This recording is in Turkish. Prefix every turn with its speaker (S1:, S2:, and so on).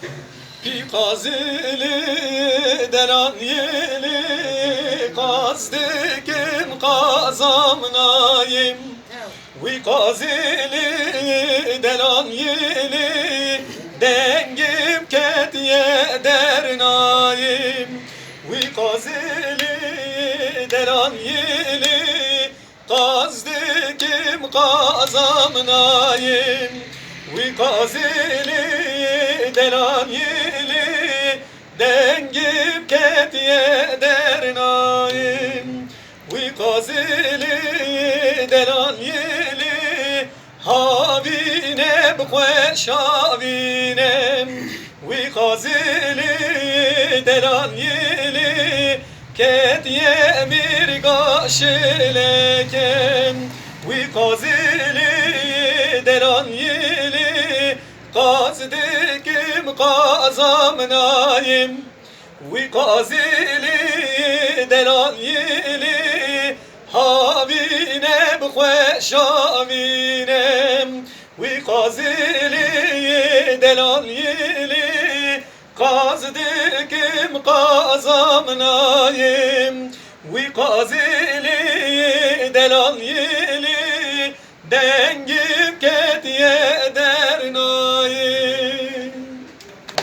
S1: Pi kazili deran yeli kazdikim kazamnayim. Vi kazili deran yeli dengim ketiye dernayim. Vi kazili deran yeli kazdikim kazamnayim. Vi kazili deran yeli dengim ketiye dernayim. Vi kazili deran yeli havinem kweşavinem. Vi kazili deran yeli ketiye mirgaşelekem. Vi kazili deran yeli kazdikim kazamnayim. Vi kazili deran yeli havinem kweşavinem. Vi kazili deran yeli kazdikim kazamnayim. Vi kazili deran yeli dengim ketiye